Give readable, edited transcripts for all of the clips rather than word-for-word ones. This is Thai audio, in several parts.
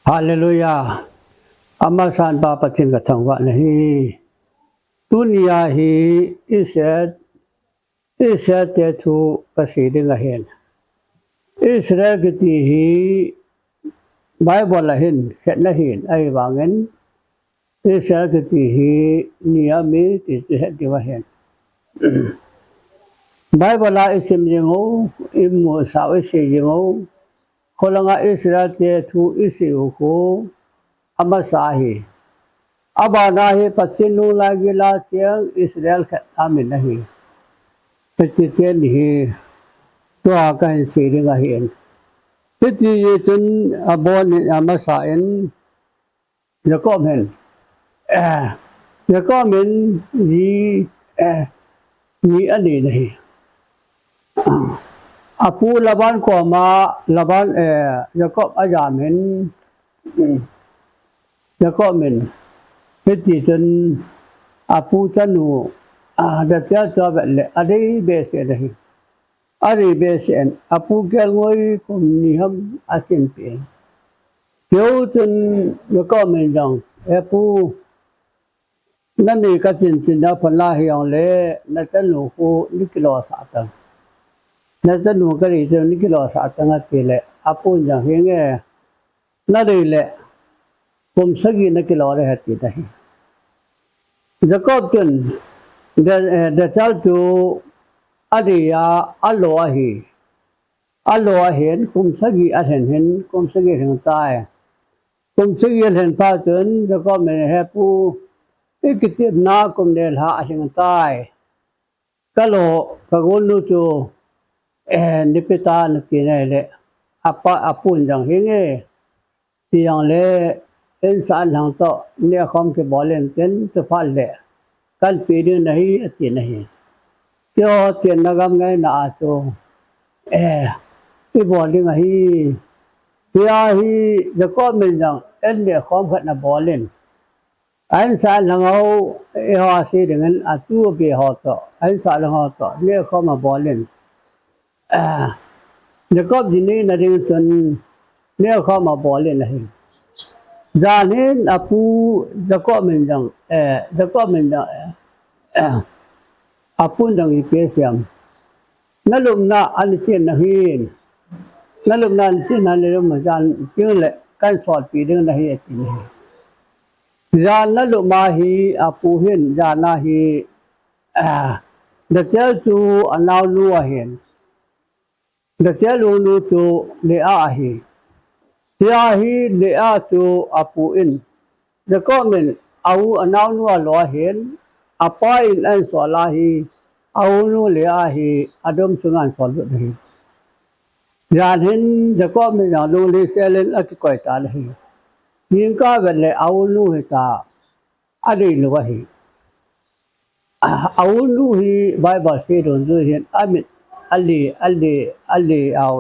Hallelujah. Amasan papatin katangwa nahi. Dunia hi iset tetu kasiding ahin. Israel kiti hi Bible lahin set lahin ay wangin. Israel kiti hi niyami tihet diwahin. Bible la isim jingo imu sa isi jingo. Kolanga Israel tetu isi uko amasahi. Aba nahi pacinu lagi la tiang Israel kat amin nahi. Petitian hi tua kan siri ngahin. Peti yitun abon amasain Yakomen. Yakomen ni ani nahi. Apu laban koma laban Yakob ajamin Yakomen. Peti yitun apu tanu datia tua belle adi bese nahi. Adi bese apu kelngoi kum niham atin pi. Tiau tun Yakomen jang apu nani katin tinda palahi yang le na tanu ko nikilo sa atang. Na tanu kari jo nikilo sa atang atile apu jang hinge nari le kum sagi nikilo re hati dahi. Jacob tun da chal tu adiya aloahi aloahin kum sagi ahen hin kum sagi hin tai kum sagi hen pa tun Jacob me hepu ikitip na kum del ha ahen tai kalau kagulu tu nipita natinele apa apun jang hinge yang le insan hang to ne khom ke bolen ten to phal le kal pedi nahi ati nahi yo ten nagam ngai na to i boling hi ya hi Jacob min jang en ne khom khat na bolen anh sa langau ho si dengan atu be ho to anh sa langau to ne khom ma bolen Jacob jini na ding tun ne khom ma bolen nahi Janin apu Jacob min jang Jacob min jang apun jang ipesiam nalum na alichin nahin nalum na alichin na le ma jan tingle kan sot pi ding nahi atin jan nalum ma hi apu hin jana hi the tell to allow lu ahin the tell lu to le a hi ya hi le a to apu in the comment au anau nu lo hen apa in an so la hi au nu le a hi adom sungan so lu hi yan hin the comment na lu le selen ak ko ta le hi yin ka le au nu hi ta adi lu hi au nu hi bible say don lu hin amit ali au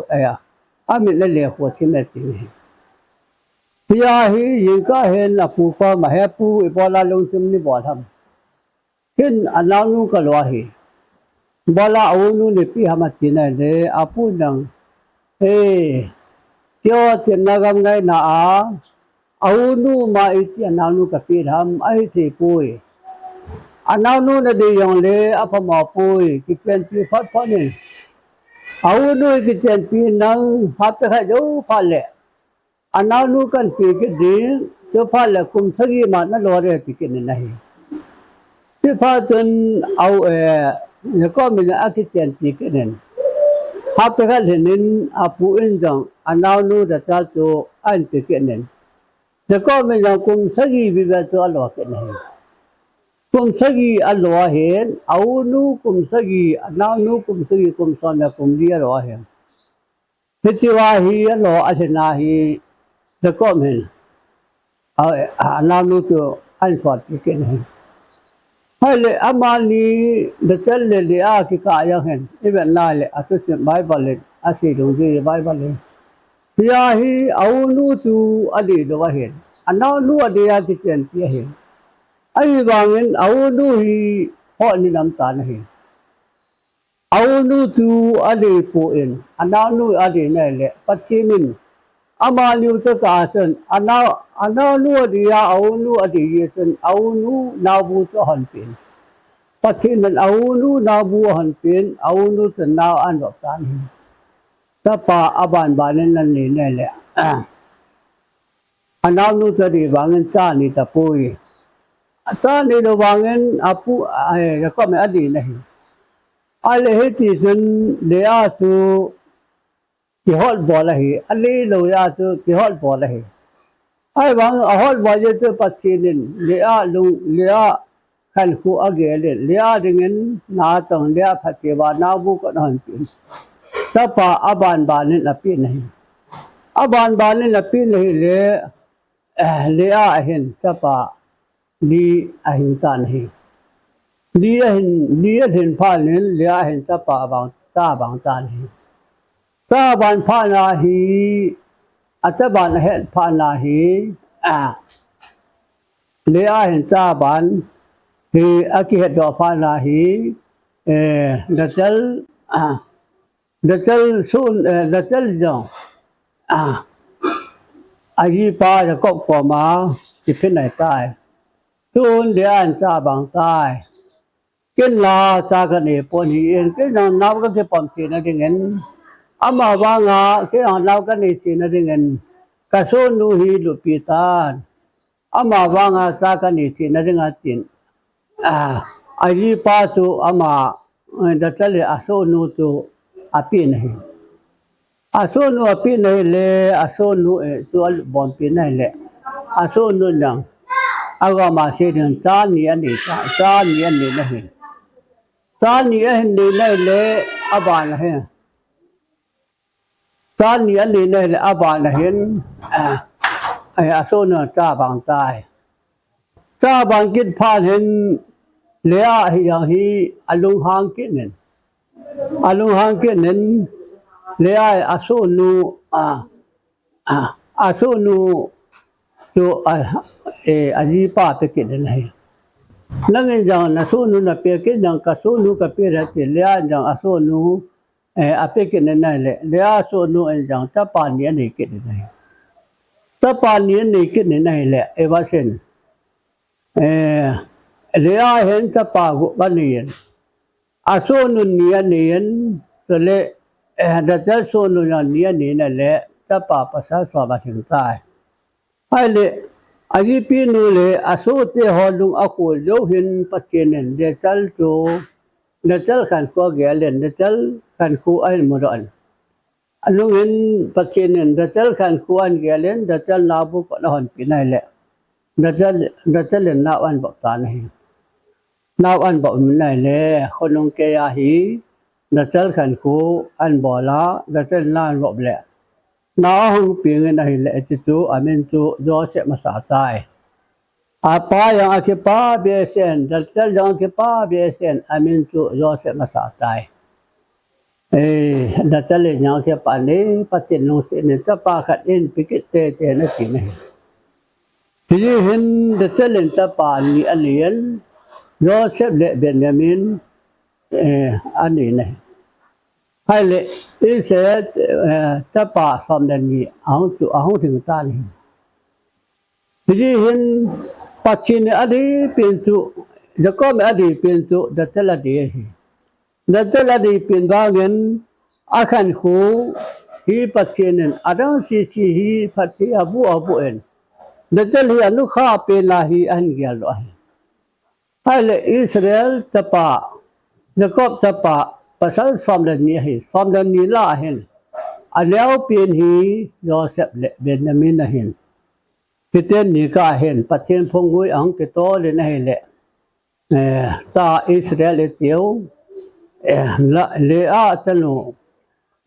amit le ho timeti ya hi yin ka hen la pu pa ma he pu ibola long tum ni bo tham hin ananu ka lo hi bola awunu ne pi hamati na le apu nang kyo tin nagam ngai na awunu ma iti ananu ka pi tham ai ti pui ananu na de yong le apa ma pui ki ken pi phat phat ni awunu ki chen pi nang hat ha jo pha le ananu kan pi ke din to pha le kum sagi ma na lo re ti ke ni nahi ti pha tun au ne ko mi na akichen pi ke nen hat ha le nin apu in jang ananu da ta to an pi ke nen ne ko mi na kum sagi bi ba to lo ke nahi kum sagi alo hen au nu kum sagi ananu kum sagi kum son na kum dia ro hen ti wa hi alo asena hi the comment ananu to answer pikin hale amani the tell le a ki ka ya hen even na le asu bible le asi dong ji bible le ya hi awunu tu adi do hen ananu adi ya ki chen pi hen ai bangin awunu hi ho ni nam ta nahi awunu tu adi po in ananu adi na le pachinin อามาลิวจะกาจนอันนานูดียาเอานูอดีจนเอานูนาบูจะหันเป็นปัจจุบันเอานูนาบูหันเป็นเอานูจะนาอันแบบนั้นถ้าป่าอาบานบานนั่นนี่แหละอันนานูจะดีบางเงินจ้านี่ตะปุยจ้านี่เราบางเงินอาปูแล้วก็ไม่อดีนะอะไรเหตุจนเลี้ยตัวที่ฮอลบอลเลยอะไรเราอยากตัวที่ฮอลบอลเลยไอ้บางฮอลบอลจะตัวปัจจุบันเลี้ยลุงเลี้ยขันคู่อาเกลเลี้ยดึงเงินนาต้องเลี้ยพัฒนานาบุกนั่นเป็นถ้าป่าอาบานบานนี่ละปีนี่อาบานบานนี่ละปีนี่เลี้ยเห็นถ้าป่าลีเห็นตานเห็นlia hin phanin lia hin ta pa bang ta bang tan hi ta ban phana hi ata ban het phana hi lia hin ta ban hi aki het do phana hi dachal sun dachal jong aji pa ja kop po ma ti phin nai tai tun lia hin ta bang tai cái là cha cái này bọn hiền cái nào nào cái bọn chị nó đi ngân ama banga cái nào cái này chị nó đi ngân cái số nu hi lu pitan ama banga cha cái này chị nó đi ngân tiền ai pa tu ama đã trả lời số nu tu api này số nu api này le số nu tu bọn pin này le số nu nang agama se din cha ni anh này ta ni anh này le aban là ta ni anh này le aban là hiện số nữa cha bằng tai cha bằng kết phan hiện le hi alung hang kết nên le số nu số nu cho aji pa pe kết này nangin jang na so nu na pe ke jang ka so nu ka pe ra te lia jang aso nu ape ke na na le lia so nu en jang ta pa ni ne ke ne ta pa ni ne ke ne na le e ba sen lia hen ta pa go ba ni yen aso nu ni ne yen to le da ja so nu ya ni ne na le ta pa pa sa so ba sin tai hai le aji pi nu le aso te holung ako jo hin pachenen de chal cho de chal khan ko gelen de chal khan khu ai mo ron alung hin pachenen de chal khan khu an gelen de chal na bu ko hon pi nai le de chal na an bo ta nei na an bo mi nai le khonong ke ya hi de chal khan khu an bo la de chal na an bo le na hung ping na hi le chu amen chu jo se ma sa tai apa yang ake pa besen dal sel yang ake pa besen amen chu jo se ma sa tai da chale yang ake pa ne patin no se ne ta pa khat in pikit te na ti ne hi hin da chale ta pa ni alien jo se le benjamin ani ne hai lệ ý sẽ ta pa som den ni ang thing ta ni ji hin pachin adi pin chu jakom adi pin chu da chala de hi da chala de pin ba gen akhan khu hi pachin adang si hi phati abu en da chal hi anu kha pe la hi an gya lo hai lệ Israel ta pa jakob ta pa pasal som dan ni hi som dan ni la hen aleu pin hi Joseph le Benjamin na hen kiten ni ka hen patien phongui ang ke to le na he le ta Israel tiu la le a tanu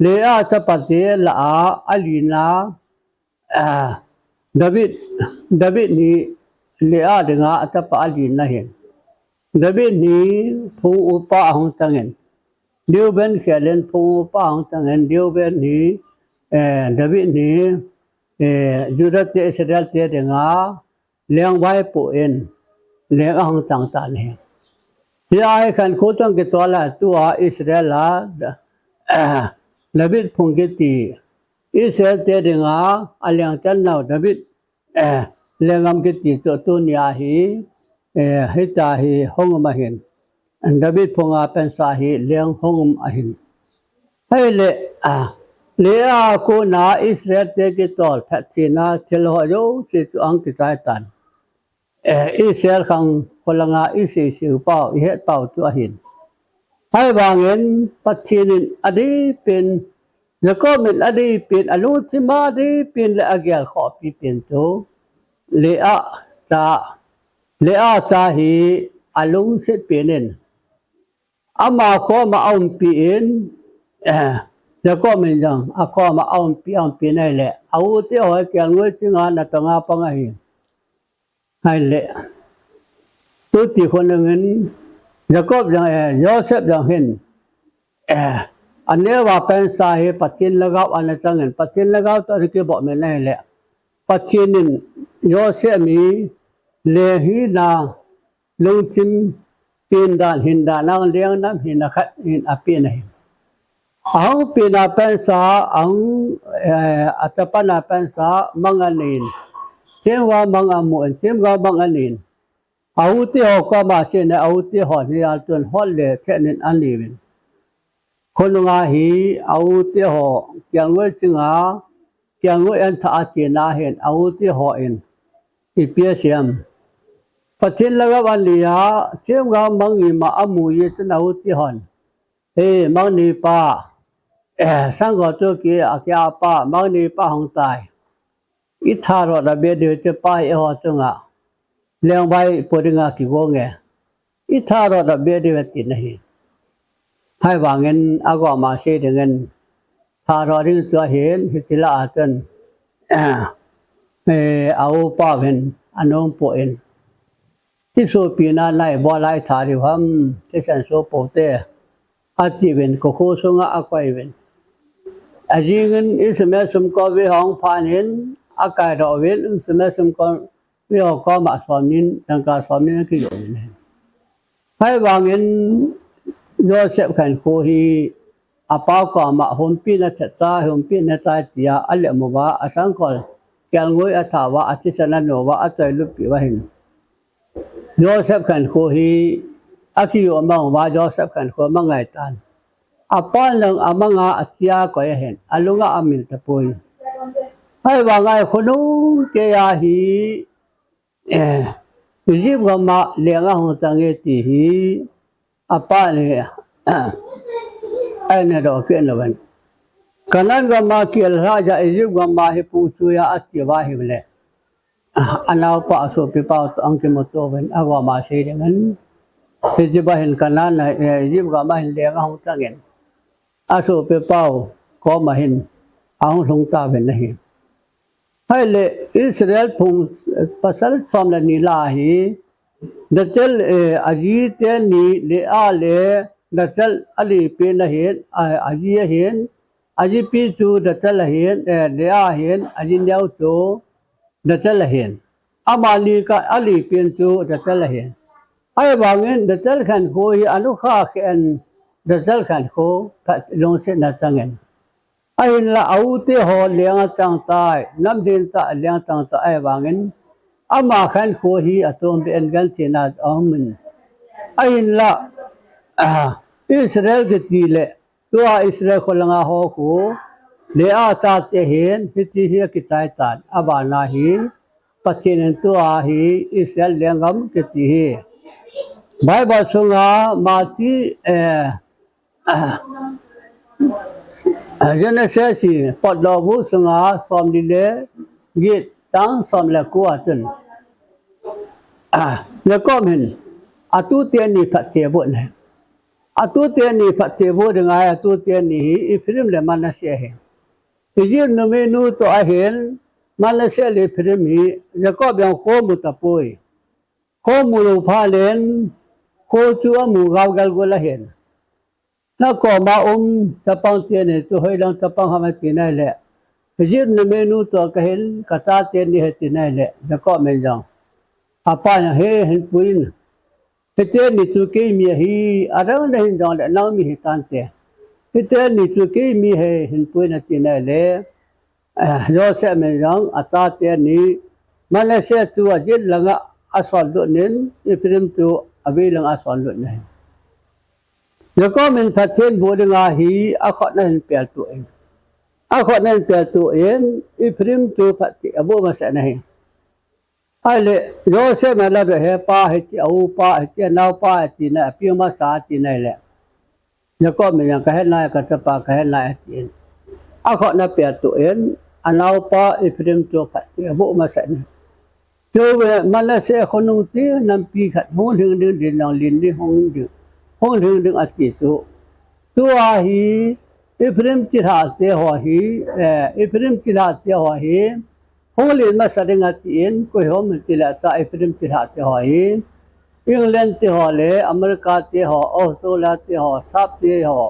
le a ta pati la a alina David ni le a denga ta pa alina hen David ni phu upa hong tangen Điều bên kia lên phong bao tăng hình điều bên ní David ní Judah te Israel te de nga leng bai po en leng ang tang tan he ya khan ko tang ke tola tua Israel la David phong ke ti อิสราเอลเตดิงาอัลยังจันนาวดาบิดเลงามกิติตัวตุนยาฮีฮิตาฮีฮงมาหินดาบิดพงอาเป็นสาฮีเลียงฮงมาหินให้เลอากูนาอิสราเอลเตกิตอลแพทซีนาเทลฮโยสิตุอังกิจายตันอิสราเอลขังคนละงาอิสิสิวเป้าอิเหตุเป้าตัวหินให้บางเงินปัจจินินอดีเป็นแล้วก็มีอดีเป็นอนุสิมาดีเป็นและอเกียรขอปีเป็นตัวเลอาจาฮีอลุงเสร็จเป็นอามาขอมาเอาเป็นแล้วก็มีจังอาขอมาเอาเป็นให้แหละเอาเที่ยวให้เกี่ยงไว้จึงงานต่างๆปังให้แหละตัวที่คนหนึ่งแล้วก็ยังโยเซฟยังเห็นอันนี้ว่าเป็นสาเหตุปัจจินแล้วก็อันนั้นจังเห็นปัจจินแล้วก็ตัวที่บอกไม่ได้แหละปัจจินโยเซฟมีเลหีนาลุงจิมเป็นด่านหินด่านนั่งเลี้ยงน้ำหินขัดหินอภินัยเอาเป็นอาเป็นสาเอาอัตปนาเป็นสามังอันนินเชื่อว่ามังอามุนเชื่อว่ามังอันนินเอาที่หอกมาเช่นเอาที่หอนี่อาจนหอเลยเช่นนั้นอันนี้เป็นคนงาหีเอาที่หออย่างว่าจึงอย่างว่าอันท่าจีน่าเห็นเอาที่หอเองอีเปียเสียมปัจจินแล้วก็วันนี้เชื่อว่ามังอีมาอามุยจะเอาที่หอนมังนีป้าสังกัดตัวกี้อากีอาป้ามังนีป้าหงตายอิทารอดระเบียดจะป้ายหอจงเลี้ยงใบปวดงากี่วงอิทารอดระเบียดติดนี่ให้วางเงินอากามาเสียเงินทารอดที่ตัวเห็นหิติลาจนเอาป้าเป็นอันน้องป่วยที่โซปีนาในบ่อไล่ทาริพัมที่ฉันโซโปเตอาทิเป็นโคโคสงอาควายเป็นอาจีเงินอิสเมสมกอวิหองพานเห็นอากาศเราเวนอิสเมสมกอวิหองก็มาสวมนินตั้งการสวมนินคืออยู่นี่ให้วางเงินโยเซฟขันโคฮีอาป้าก็มาหงปีนัชตาหงปีนัชตาจียาอัลเลมว่าอาสังคอลแกงงวยอัฐาวะอาทิชนันโนวะอัตยลุปีวะหินโยเซฟขันโคฮีอาคิโยมังว่าโยเซฟขันโคมังไงตันอาป้าหนึ่งอามังอาเซียก็ยังเห็นอาลุงอามิลตะปุยให้ว่าไงคนนู้เกียฮียิบก็มาเลี้ยงอาหงสังเกติฮีอาป้าเนี่ยไอ้เนี่ยเราเกินแล้วมันกันนั้นก็มาเกี่ยวราชายิบก็มาให้ผู้ช่วยอัจฉริยะเลยอันนั้นป้าสุพิป้าอังกิมตัวเป็นอากามาเสียเงินที่จะไปเห็นกันนั้นยิบก็มาเห็นเลี้ยงอาหงสังเกตอาสุพิป้าก็มาเห็นอาหงสงตาเป็นอะไรให้เลยอิสราเอลพุ่งภาษาสามนิลาฮีดัชลอาจีเตนีเลอาเลดัชลอลีเป็นเห็นอาจีเห็นอาจีพิจูดัชลเห็นเลอาเห็นอาจีเนียวจูดัชลเห็นอามาลีก็อลีเป็นจูดัชลเห็นไอ้บางเงินดัชลขันโคฮีอนุข้าเข็นดัชลขันโคลงเส้นนัดจังเงินไอ้ละเอาที่หอเลี้ยงจังตายน้ำดินตาเลี้ยงจังตายไอ้บางเงินอามาขันโคฮีอัตโนเป็นกันเจนาดอามันไอ้ละอิสราเอลก็ตีเลยตัวอิสราเอลคนละงาหอคูเลอาตาเตเห็นฮิติฮิกิตายตันอาบานาฮีปัจจินตัวฮีอิสราเอลเลี้ยงกำกิติฮีไบเบิลสงามาที่เจเนเซซีปอดดอบุสงาสอมดิเลยิดตั้งสอมเลกัวตันแล้วก็มันอาตุเตียนีพัดเจ็บบุญเลยอาตุเตียนีพัดเจ็บบุญยังไงอาตุเตียนีอีฟิล์มเลมันน่าเสียเหรอที่ยืนนูเมนูตัวเห็นมันน่าเสียเลยฟิล์มนี้แล้วก็เป็นข้อมูลตะปุยข้อมูลพาเลนข้อจัวมูกาวกัลกุลเห็นแล้วก็มาจะปังเตียนีตัวให้เราจะปังทำให้ตีนั่นแหละที่ยืนนูเมนูตัวก็เห็นกระตาเตียนีให้ตีนั่นแหละแล้วก็ไม่จังapa yang hen puin hete ni tu ke mi hi arang ne hin jong le naw mi hi tan te hete ni tu ke mi he hen puin ti na le โยเซเมยังอัตตาเตนีมาเลเซียตัวจิตลังอาสอนลุนินอิพริมตัวอภิลังอาสอนลุนินแล้วก็มันพัฒน์บูดงาฮีอาขอนั่นเปียตัวเองอาขอนั่นเปียตัวเองอิพริมตัวพัฒน์อบูมาเสนให้ไอ้เล่โยเซมาลาด้วยป้าให้ที่เอาป้าให้ที่นาวป้าให้ที่น่ะพิมมาสาที่ไหนแหละแล้วก็มันยังก็ให้นายก็จะป้าก็ให้นายที่อาขอนั่นเปียตัวเองอันเอาป้าอิพริมตัวพัฒน์อบูมาเสนตัวมันละเสียคนนู้นที่นำปีขัดห้องถึงดึงดินนองลินดิห้องถึงดึงอัติสุตัวฮีอิพริมจิตหาเตหัวฮีอิพริมจิตหาเตหัวฮีห้องลินมาแสดงอัติเอ็นคุยห้องมันจิละตาอิพริมจิตหาเตหัวฮีอังกฤษเตหัวเลอเมริกาเตหัวออสเตรเลียเตหัวซับเตหัว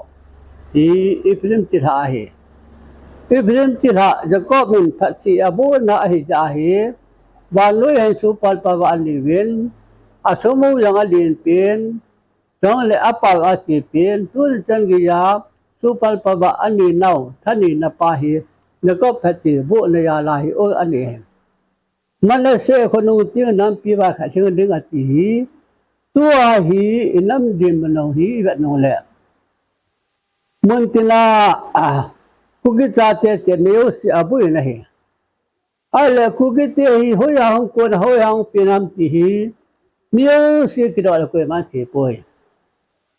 ฮีอิพริมจิตหาฮีอิพริมจิตหาจะก็มันพัศย์อบูนาฮิจาฮีบางลุยให้สุปัลปะวันลิเวนอาสมุยังอลินเป็นจังเลยอปาอาจิเป็นตุนจังกิยาสุปัลปะวันอันนี้นาวท่านี้นปาฮีแล้วก็พัฒน์บุญยาลาฮีโออันนี้มันเลยเสียคนนู้นที่น้ำปีบาขัดเชิงดึงอติฮีตัวฮีน้ำดิมมันเอาฮีแบบนั้นแหละมันตินาคุกิจาเตเจเนียวสิอาบุยนะฮีอะไรคุกิเตฮีหัวยางคนหัวยางเป็นน้ำตีฮีมิวสิกระโดดคุยมันเจ็บป่วย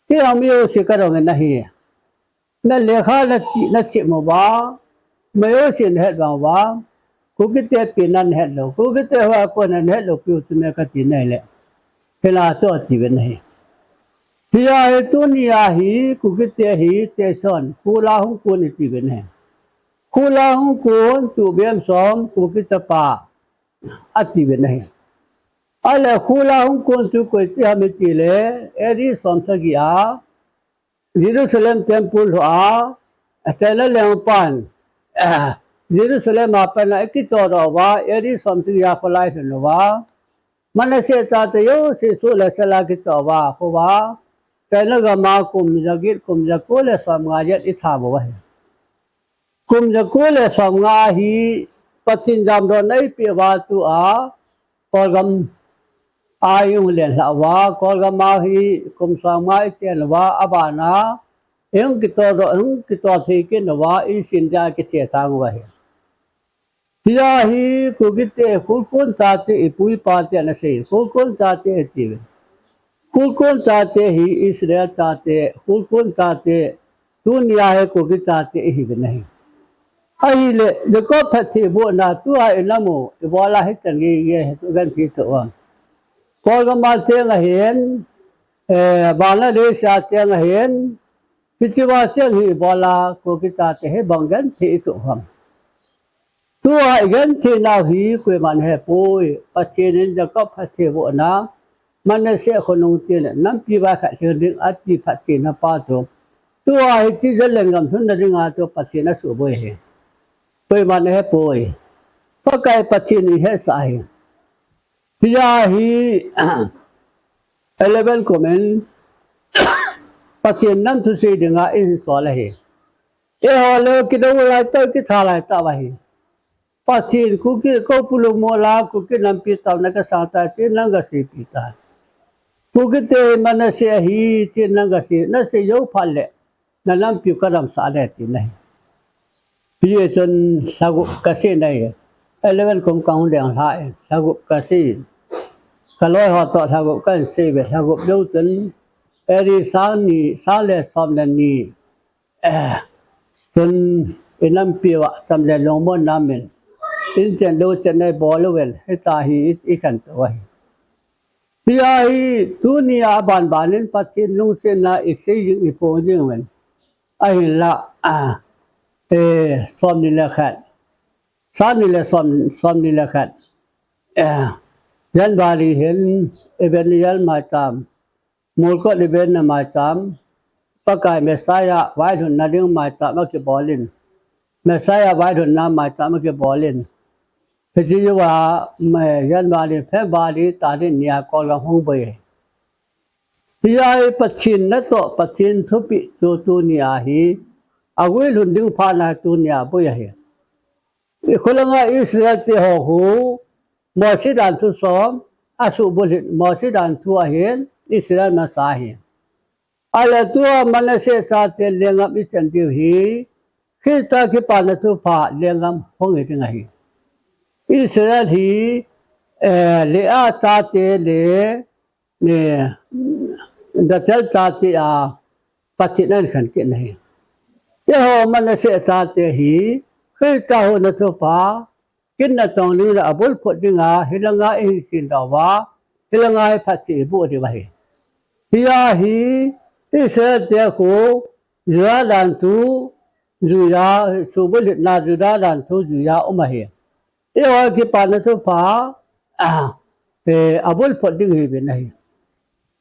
ที่เรามิวสิกระโดดกันนะฮีนั่นเลขานัดเจ็บมาบ้ามิวสินเห็ดมาบ้าคุกิเตเป็นนั่นเห็ดเราคุกิเตว่าคนนั้นเห็ดเราพิวตุเมกัตินนี่แหละเวลาตัวตีเป็นฮีฮิยาเหตุนี้ฮีคุกิเตฮีเตสันคูลาหุงคนตีเป็นฮีคูลาหุงคนตัวเบียมสอมคุกิตปาอัติเป็นฮีอะไรคูลาหุงคนตัวกุยที่ฮามิติเลเอริสอมสกิอาเยรูซาเล็มเทมเพลหัวเซลเลมปันเยรูซาเล็มมาเป็นอะไรกิจตัวเราว่าเอริสอมสกิอาคนไล่สนุว่ามันเลยเสียใจโยสิสุเลสลากิจตัวว่าเขาว่าแต่ละก็มาคุมจะกิจคุมจะโคเลสอมงาเยอิทาบวะคุมจะโคเลสอมงาฮีปัจจินจำโดนไอเปียวาตัวกอลกัมอายุเลี้ยงละว่ากอลกัมมาฮีคุมสอมงาเจนว่าอบานาเองกิตัวที่กินว่าอีสินจากิเจตังวะฮิยาฮีคุกิเตคุลคุนตาเตปุยปาเตนะเซคุลคุนตาเตติคุลคุนตาเตฮีอิสราเอลตาเตคุลคุนตาเตดุนยาให้คุกิตาเตฮีเป็นनहींไอ้เล่เด็กก็พัฒน์บัวน่ะตัวไอ้น้ำมูอีบัวละให้จังงี้ให้สุกันที่ตัวกอลก็มาเจงเห็นบางละเดชาเจงเห็นพิจิวาเจงฮีบัวละคุกิตาเตให้บังกันที่ตัวตัวไอ้กันที่น่าฮีคุยมันให้ป่วยปัจจัยนี้จะก็พัฒน์บัวน่ะมันเนี่ยเสียคนนู้นที่เนี่ยน้ำปีบาขัดเชิงดึงอัติพัฒน์น่ะป้าตัวไอ้ที่จะเล่นกันทุนนั่นดึงอาตัวปัจจัยน่ะสู้บ่อยคุยมันให้ป่วยเพราะไก่ปัจจัยนี้ให้สายพิจารณา11คอมเมนต์ปัจจัยนั้นทุกสิ่งดึงอาอินสอเลยฮอลเลยคิดว่าอะไรตัวคิดอะไรตัววะปัจจัยคุกก็พูดโมลาคุกน้ำพิตาวนกสังตาที่นั่งก็สิพิตาคุกเตมันเสียฮีที่นั่งก็สินั่นเสียยุพันเลยนั่นน้ำพิวกระดมสาเลยที่ไหนพี่จนสักกสิไหน11คมกังเดียงหายสักกสิขลุ่ยหัวต่อสักกันเสียไปสักดูจนรีสานีสาเลสอมเลนีจนเป็นน้ำพิวทำเลยลงบนน้ำมันอินเจนดูเจนในบอลเวลให้ตาฮีอีกันตัวพี่ไอ้ตัวนี้อาบานบานินปัจจินลุงเซน่าอิเซยิงอีโปจิงเวนไอ้ละซ้อมนี่แหละขัดสานี่แหละซ้อมนี่แหละขัดยันบาลีเห็นเบนยันมาตามมูลก็เบนมาตามปะกายเมสายาไว้ถุนนาดึงมาตามมาเก็บบอลินเมสายาไว้ถุนนามาตามมาเก็บบอลินพิจิตรว่ายันบาลีเพ่บาลีตาดินเนี่ยกอลห้องเบยยายปัจฉินนั่นโตปัจฉินทุปิตัวเนี่ยฮีอาวุธลุนดึงพานาตัวเนี่ยบ่ยาเฮ คนละอิสราเอลที่หอหูมอสิดันทุสอมอาสุบุลิมอสิดันทัวเห็นอิสราเอลมาสาเหตุอะไรตัวมันเสียชาติเลี้ยงกับอิจันติวฮีคิดตาคิปานตุผาเลี้ยงกับพงษ์ยังไงอิสราเอลที่เลี้ยชาติเลี้ยเนี่ยดัชชาติอาปัจจินันขันกินให้ยามันเสียชาติฮีคิดตาหุนตุผากินนัตองนี้ละบุลพุดดิงาฮิลังาอินกินดาวาฮิลังาพัดสีบุตรวะฮีฮิยาฮีอิสราเอลเดียคูจุดาดันทูจุยาสุบุลินาจุดาดันทูจุยาอุมาฮีเอวากิปานตุผาบุลพุดดิงฮีเป็นไง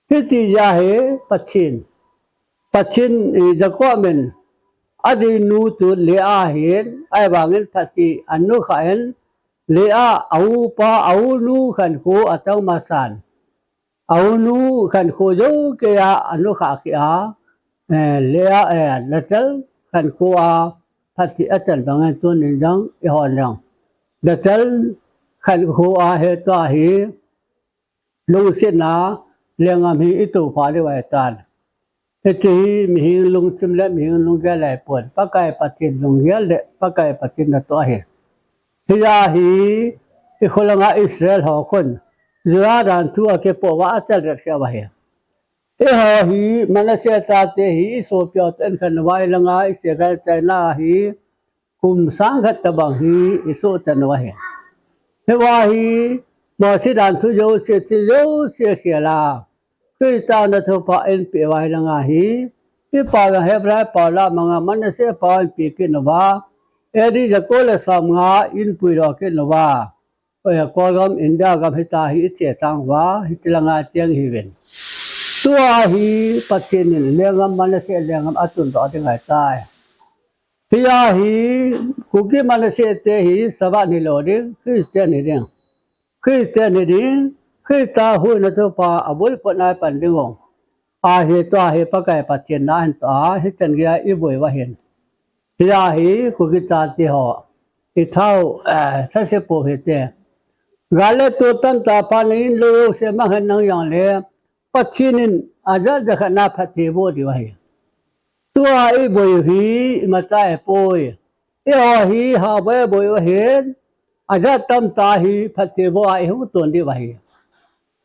ฮิติยาฮีปัจฉินจะก้ามันอดีนูตุเลียเห็นไอ้บางเงินพัติอนุขายเลียเอาป้าเอานูขันโคอัตมาสันเอานูขันโคจูเกียอนุขาเกียเลียละเจลขันโคพัติอาจารย์บางเงินตัวนี้จังอีหอนจังละเจลขันโคเหตุตัวเหลูเสียนาเลี้ยงมีอิตุพาดีไว้ตานเฮตีมีหิงลุงจิมเล่มีหิงลุงแก่ไหลปวดปักไก่ปัจจินลุงเยอะเละปักไก่ปัจจินนัตัวเหตุฮิยาฮีอีคนละอิสราเอลหอคนจุดาดันทัวเก็บปว่าจะเรียกเสียว่าเหตุหอฮีมันเสียตาเตฮีโซเปียตันขันไว้ละงาอิสราเอลใจน่าฮีคุมสังขัดตบังฮีอิโซตันว่าเหตุเฮวาฮีมอสิดันทุโยเสียติโยเสียเขียลาคือตาณทุปะเอ็นปีไว้ละงาฮีที่ปาเฮบราปาลามังมันเสียปาเอ็นปีกินว่าดีจะโกเลสามงาอินปุยรอกินว่าโกกรมอินเดียกับฮิตาฮีเจตังว่าฮิตละงาเจียงฮีเวนตัวฮีปัจจินเลี้ยงมันเสียเลี้ยงอัตุนต่อที่ไงตายพิยาฮีคุกิมันเสียเตฮีสบานิโลดิคริสเตียนนี่เรื่องคริสเตียนนี่คือตาหูนทุปาอบุลปนายปันดิงงเหตุเหตุปะไก่ปัจเจนนั้นต่อให้จันเกียอีบุยวะเห็นพิยาฮีคุกิตาติหออีเท่าถ้าเสพเหตุกาเลตัวตันตาปานินโลเสมาหันนังอย่างเลปัจฉินินอาจจะขณะพัติบุดิวะเห็นตัวอีบุยฮีมาตายป่วยอีหอฮีหาเบบุยวะเห็นอาจจะตั้มตาฮีพัติบุไอหูตัวนี้วะเห็น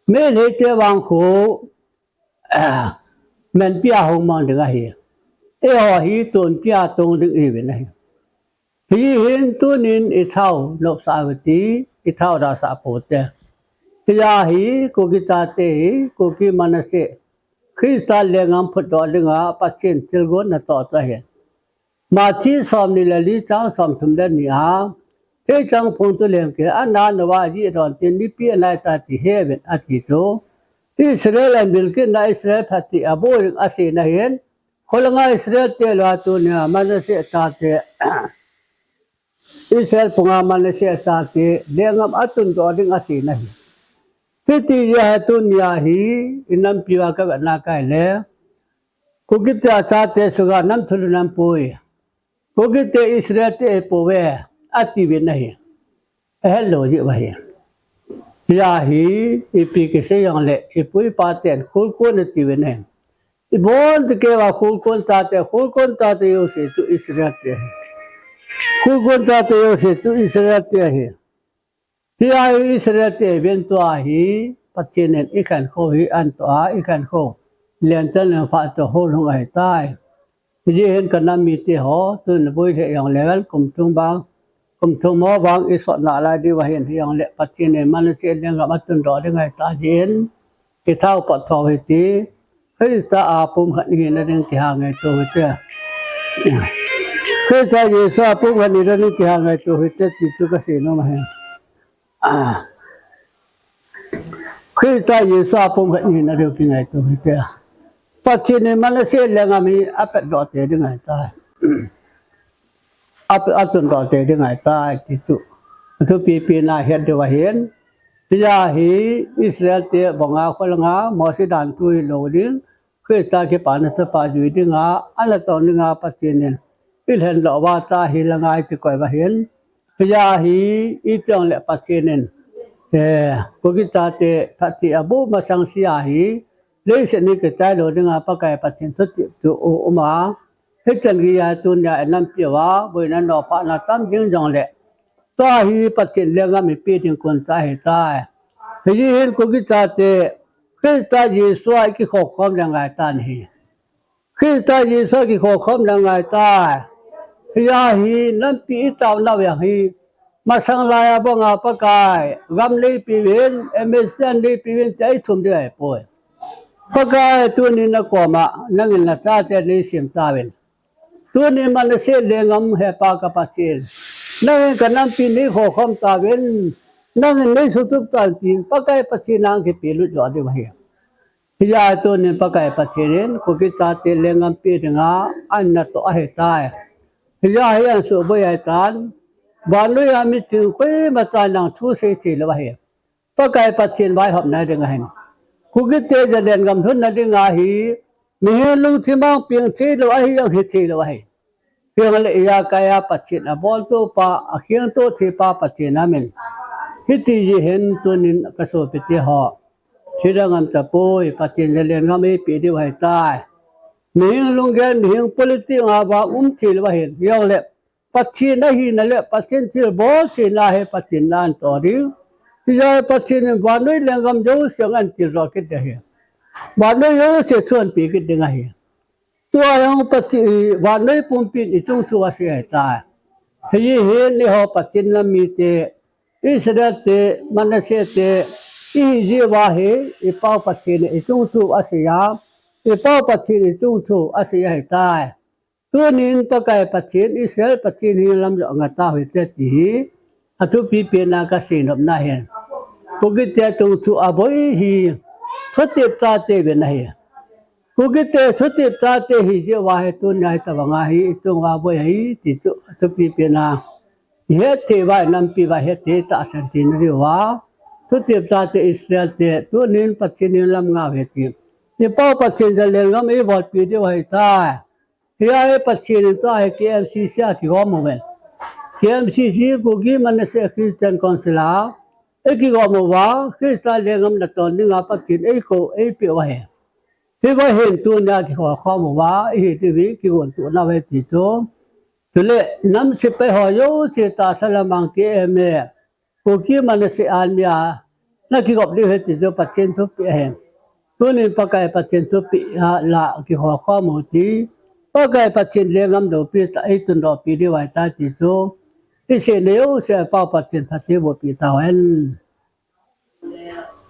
เมื่อเหตุวังโขมันเปียหงมันดึงไอ้ฮีตุนเปียตรงดึงอีเป็นไงฮีเห็นตัวนินอีเท่าลบสาวตีอีเท่าราสาโปเตฮิยาฮีกุกิตาเตกุกิมันเสคริสตัลเลงอัมพุทธดึงอาปัจเจนจิลโกนต่อตัวเห็นมาชีสอมนิลลีจังสอมทุมเดนนี่อาเทจังพงตุเลมเกอันนานว่าจีรอนตินดิปีนายตาติเฮเวนอติโตอิสราเอลมิลกินอิสราเอลพัติอบูริอาศีนเห็นคนละอิสราเอลเตลวาตุเนี่ยมันเสียตาเตอิสราเอลพงามันเสียตาเตเลี้ยงอัตุนตัวดึงอาศีนเห็นพิธียาตุนยาฮีอินัมพิวากับนาคายเลคุกิตาตาเตสุกานัมทุลนัมปุยคุกิตอิสราเอลเตปุเวอติเวนเห็นโลจิวะเห็นยาฮีอีปีกเสียงเละอีปุยปาเตนคูลโคนติเวนเห็นอีบอลตะเกว่าคูลโคนตาเตโยเสตุอิสราเอลเตคูลโคนตาเตโยเสตุอิสราเอลเตเห็นยาฮีอิสราเอลเตเวนตัวฮีปัจเจเนอีขันโคฮีอันตัวอีขันโคเลียนตันพาตัวโหลงไอตายยี่เห็นกันน้ำมีที่หอตุนบุยเทียงเลเวลกุมทุ่งบางกุมทุ่งหมอบางอิสระนาลายดีว่าเห็นที่ยังเละปัจจินเนี่ยมันเสียเรื่องกับมันตุนรอได้ไงตาเจนที่เท่าปัดทอวิตีเฮ้ยตาอาปุ่มขันหินเรื่องที่หางไงตัววิเตอเฮ้ยตาเยซูปุ่มขันหินเรื่องที่หางไงตัววิเตอติดตุกเสียโนมาเห็นเฮ้ยตาเยซูปุ่มขันหินเรื่องที่ไงตัววิเตอปัจจินเนี่ยมันเสียเรื่องกับมีอัปเดตรอเตได้ไงตาอัตุนรอเตได้ไงตายติดตุปีนาเห็นเดียวเห็นที่ยาฮีอิสราเอลเตะบังอาคนละงามอสิดันตุยโลดิคือตาเก็บปานสปาจุยดิงาอันละตอนดิงาปัจเจเนอิเห็นหล่อว่าตาฮิละงาติก่อยว่าเห็น พยาหีอีจังเลปัจเจนินกุกิตาเตปัจเจอบุมาสังสียหีเลสนิกใจโลดึงอาปะกายปัจเจนทุติตุอุมาเฮจันกิยาตุนยานัมเปียวาบุยนันดอปะนาตัมยิงจังเลตัวหีปัจเจนเลงามิปีติงคนใจตายเฮยินกุกิตาเตคริสตาเยซูไอกิขอความแรงไงตันหีคริสตาเยซูกิขอความแรงไงตายพยาหีนัมปีตาวนาวยังหีมาสังลายบ่งอาปะกายกำลีปีเวนเอเมเซียนลีปีเวนใจทุ่มได้ป่วยปะกายตัวนี้นักว่ามานั่งนัตาเตลีสิมตาเวนตัวนี้มันเสียเลงมเฮปากปัจเจนนั่งกันน้ำปีนี้ขอคำตาเวนนั่งในสุดตาจีนปะกายปัจเจนังที่ปีลุจอดีวะเฮียพยาตัวนี้ปะกายปัจเจนกุกิตาเตเลงมปีถึงอันนัตโตอเหตายพยาเฮียสุบยายตานบาลุยามิตุคุยมาตานังทูเสติลวะเฮปะกายปัจเจนไว้หอบนายดึงให้กุกิเตจะเดินกำทุนนั่นดึงหีมีเฮลุที่มังเปียงเทลวะเฮยังเฮเทลวะเฮเพียงเลยยากายปัจเจนบอลโตปาอขียนโตเทปาปัจเจนามินฮิติเห็นตัวนินกระโสปิติหอชีรังอันตะปุยปัจเจนจะเรียนก็ไม่ปีดีไว้ตายมีลุงแกมีpolitics อาบาเทลวะเฮยังเลยปัจเจนนั้นนั่นแหละปัจเจนที่บอสนาเหปัจเจนนั้นตัวเดียวที่จะปัจเจนบ้านนู้นเรื่องกำจูเสียงอันที่รอคิดได้เหรอบ้านนู้นยังเสียชวนปีกิดยังไงตัวยังปัจเจนบ้านนู้นปุ่มปีนี่จงตัวเสียตายเฮียเห็นนี่เขาปัจเจนนั้นมีเตอิสระเตมันเสียเตอีเจีว่าเหอีป้าปัจเจนอีจงตัวเสียอีป้าปัจเจนอีจงตัวเสียตายตัวนี้ปะกายปัจเจนอิสราเอลปัจเจนนี่ลำจะงาตาหัวเตติอัตุปีเปนักสินอบนาเห็นกุกิเตตุตุอาบอยฮีทุติปตาเตเวนะเฮกุกิเตทุติปตาเตฮีเจวาเหตุนายตะวังาฮีตุงอาบอยฮีติตุอัตุปีเปนาเฮเทวานัมปีวาเฮเตตาสันตินริวาทุติปตาเตอิสราเอลเตตัวนี้ปัจเจนลำงาเหตินี่ป้าปัจเจนจะเลี้ยงก็ไม่บอดปีเดียวให้ตายเฮียปัจเจนตัวให้KMCC की गॉम mobile KMCC को की मन से Christian council एक की गॉम हुआ क्रिश्चियन लेगम न तो निगा पच्चीन एक को एक पे वह है फिर वह हिंदू ना की गॉम हुआ ये टीवी की गॉम तो ना वे चीजो तो नम से पे हो यो से तासलमांग के में को की मन से आलमिया ना की गॉम ले चीजो पच्चीन तो पे है तो नहीं पकाए पच्चीन तो पे ला की गॉम होतीปะกายปัจเจนเลี้ยงดอกปีตาไอตุนดอกปีดีไว้ตาติโซที่เสนเลี้ยวเสียเป้าปัจเจนพัฒน์บทปีตาเวน